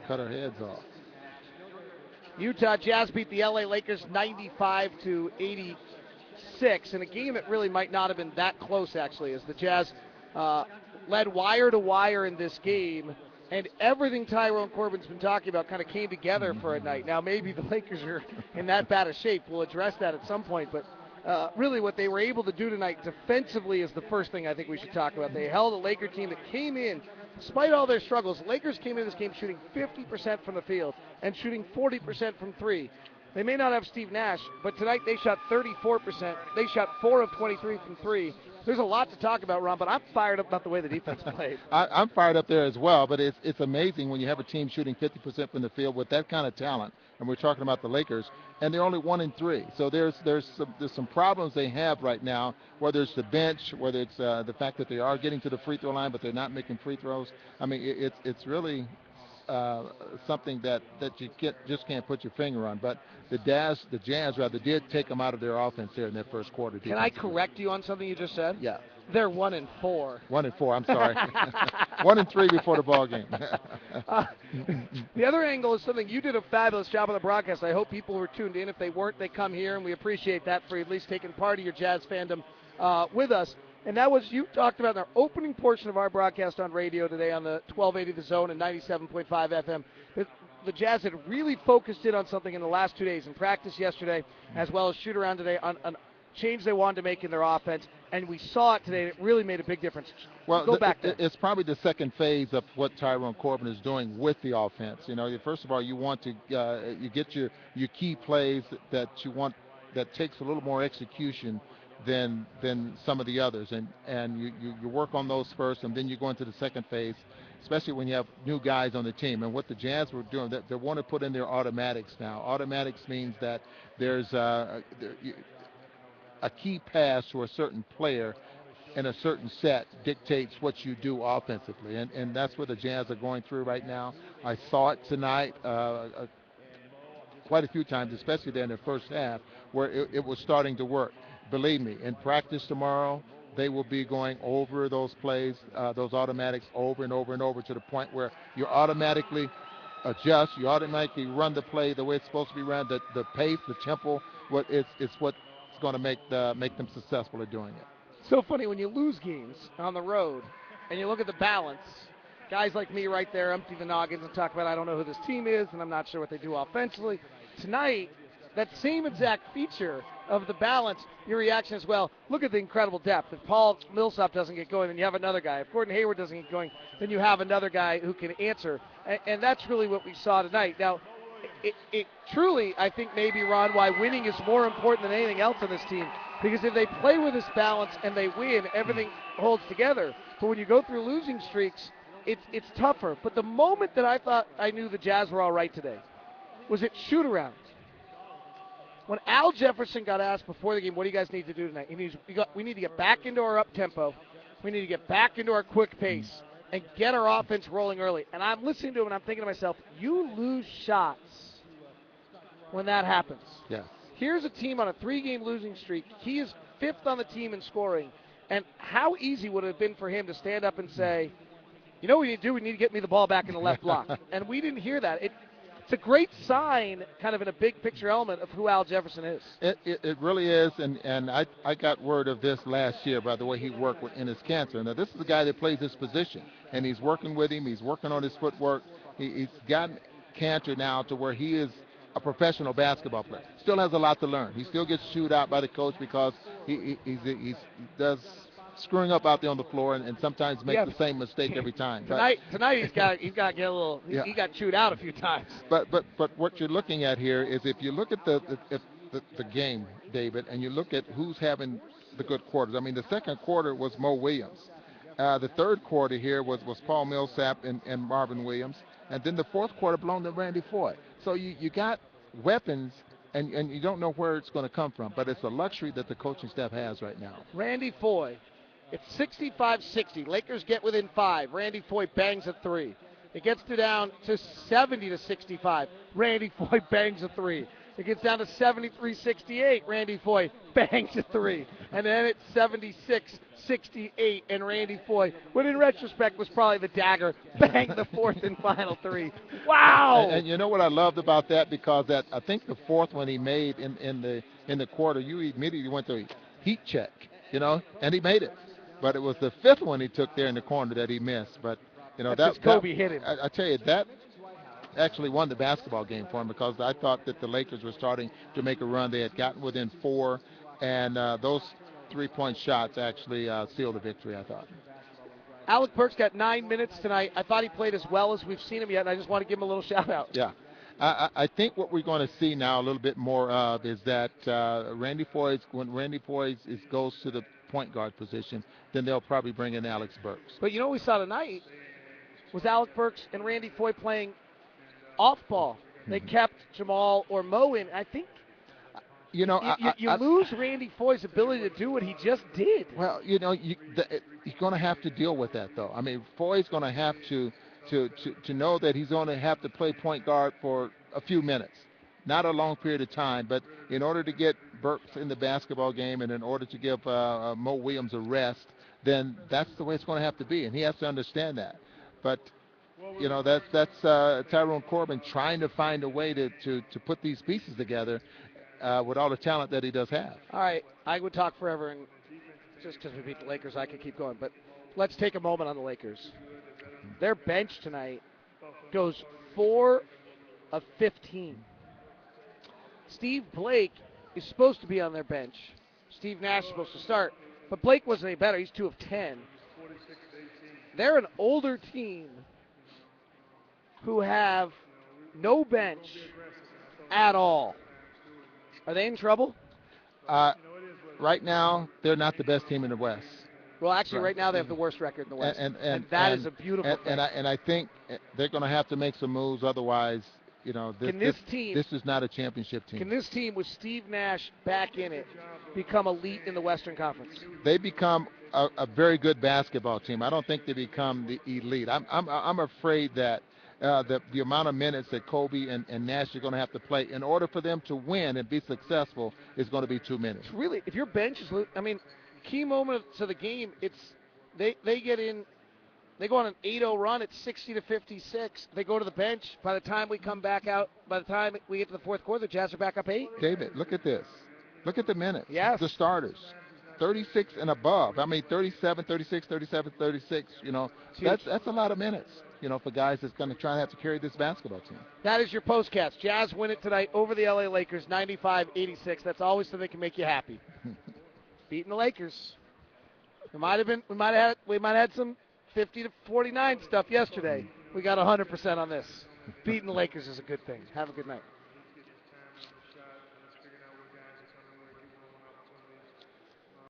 cut our heads off. Utah Jazz beat the LA Lakers 95-86 in a game that really might not have been that close, actually, as the Jazz led wire to wire in this game, and everything Tyrone Corbin's been talking about kind of came together for a night. Now, maybe the Lakers are in that bad a shape. We'll address that at some point, but really what they were able to do tonight defensively is the first thing I think we should talk about. They held a Laker team that came in, despite all their struggles, the Lakers came into this game shooting 50% from the field and shooting 40% from three. They may not have Steve Nash, but tonight they shot 34%. They shot 4 of 23 from three. There's a lot to talk about, Ron, but I'm fired up about the way the defense played. I'm fired up there as well, but it's amazing when you have a team shooting 50% from the field with that kind of talent, and we're talking about the Lakers, and they're only 1-3. So there's some problems they have right now, whether it's the bench, whether it's the fact that they are getting to the free throw line, but they're not making free throws. I mean, it's really something that you just can't put your finger on. But the Jazz did take them out of their offense there in that first quarter. Can I correct you on something you just said? Yeah. They're 1-4. 1-4. I'm sorry. 1-3 before the ball game. The other angle is something you did a fabulous job on the broadcast. I hope people were tuned in. If they weren't, they come here, and we appreciate that for at least taking part of your Jazz fandom with us. And that was, you talked about in our opening portion of our broadcast on radio today on the 1280 The Zone and 97.5 FM. The Jazz had really focused in on something in the last 2 days, in practice yesterday, as well as shoot around today, on change they wanted to make in their offense. And we saw it today. It really made a big difference. Well, go back there. It's probably the second phase of what Tyrone Corbin is doing with the offense. You know, first of all, you want to you get your key plays that you want that takes a little more execution than some of the others, and you work on those first, and then you go into the second phase, especially when you have new guys on the team. And what the Jazz were doing, they want to put in their automatics now. Automatics means that there's a key pass to a certain player in a certain set dictates what you do offensively, and that's what the Jazz are going through right now. I saw it tonight quite a few times, especially there in the first half, where it was starting to work. Believe me, in practice tomorrow, they will be going over those plays, those automatics over and over and over to the point where you automatically adjust, you automatically run the play the way it's supposed to be run, the pace, the tempo, it's what's going to make them successful at doing it. So funny when you lose games on the road and you look at the balance, guys like me right there empty the noggins and talk about I don't know who this team is and I'm not sure what they do offensively. Tonight, that same exact feature of the balance, your reaction as well. Look at the incredible depth. If Paul Millsap doesn't get going, then you have another guy. If Gordon Hayward doesn't get going, then you have another guy who can answer. And that's really what we saw tonight. Now, it truly, I think maybe, Ron, why winning is more important than anything else on this team. Because if they play with this balance and they win, everything holds together. But when you go through losing streaks, it's tougher. But the moment that I thought I knew the Jazz were all right today was at shoot-around. When Al Jefferson got asked before the game, what do you guys need to do tonight? We need to get back into our up-tempo. We need to get back into our quick pace and get our offense rolling early. And I'm listening to him, and I'm thinking to myself, you lose shots when that happens. Yeah. Here's a team on a 3-game losing streak. He is 5th on the team in scoring. And how easy would it have been for him to stand up and say, you know what we need to do? We need to get me the ball back in the left block. And we didn't hear that. It's a great sign, kind of in a big picture element, of who Al Jefferson is. It really is, and I got word of this last year by the way he worked in his cancer. Now, this is a guy that plays this position, and he's working with him. He's working on his footwork. He's gotten cancer now to where he is a professional basketball player. Still has a lot to learn. He still gets chewed out by the coach because he does screwing up out there on the floor and sometimes makes the same mistake every time. Tonight he's got to get a little. He got chewed out a few times. But what you're looking at here is if you look at the game, David, and you look at who's having the good quarters. I mean, the second quarter was Mo Williams. The third quarter here was Paul Millsap and Marvin Williams, and then the fourth quarter belonged to Randy Foye. So you got weapons. And you don't know where it's going to come from, but it's a luxury that the coaching staff has right now. Randy Foye. It's 65-60. Lakers get within 5. Randy Foye bangs a 3. It gets down to 70-65. Randy Foye bangs a 3. It gets down to 73-68. Randy Foye bangs a three. And then it's 76-68. And Randy Foye, what in retrospect was probably the dagger, banged the fourth and final three. Wow! And you know what I loved about that, because that, I think the fourth one he made in the quarter, you immediately went to heat check, and he made it. But it was the fifth one he took there in the corner that he missed. But That's because Kobe hit him. I tell you, that actually won the basketball game for him, because I thought that the Lakers were starting to make a run. They had gotten within four, and those 3-point shots actually sealed the victory, I thought. Alec Burks got 9 minutes tonight. I thought he played as well as we've seen him yet, and I just want to give him a little shout out. Yeah. I think what we're going to see now a little bit more of is that when Randy Foye goes to the point guard position, then they'll probably bring in Alex Burks. But you know what we saw tonight was Alec Burks and Randy Foye playing off ball. They kept Jamal or Mo in. I think you lose Randy Foye's ability to do what he just did. Well, you're going to have to deal with that, though. I mean, Foye's going to have to know that he's going to have to play point guard for a few minutes, not a long period of time. But in order to get Burks in the basketball game, and in order to give Mo Williams a rest, then that's the way it's going to have to be, and he has to understand that. But that's Tyrone Corbin trying to find a way to put these pieces together with all the talent that he does have. All right, I would talk forever, and just because we beat the Lakers, I could keep going. But let's take a moment on the Lakers. Their bench tonight goes 4 of 15. Steve Blake is supposed to be on their bench. Steve Nash is supposed to start, but Blake wasn't any better. He's 2 of 10. They're an older team who have no bench at all. Are they in trouble? Right now, they're not the best team in the West. Well, actually, right now they have the worst record in the West, and that is a beautiful thing. And I think they're going to have to make some moves. Otherwise, this is not a championship team. Can this team with Steve Nash back in it become elite in the Western Conference? They become a very good basketball team. I don't think they become the elite. I'm afraid that the amount of minutes that Kobe and Nash are going to have to play in order for them to win and be successful is going to be too many. Really, if your bench is, key moment to the game, they get in, they go on an 8-0 run at 60-56. They go to the bench. By the time we come back out, by the time we get to the fourth quarter, the Jazz are back up 8. David, look at this. Look at the minutes. Yes. The starters. 36 and above. 37, 36, 37, 36. That's a lot of minutes, for guys that's going to try and have to carry this basketball team. That is your postcast. Jazz win it tonight over the LA Lakers, 95-86. That's always so they can make you happy. Beating the Lakers. We might have had some 50-49 stuff yesterday. We got 100% on this. Beating the Lakers is a good thing. Have a good night.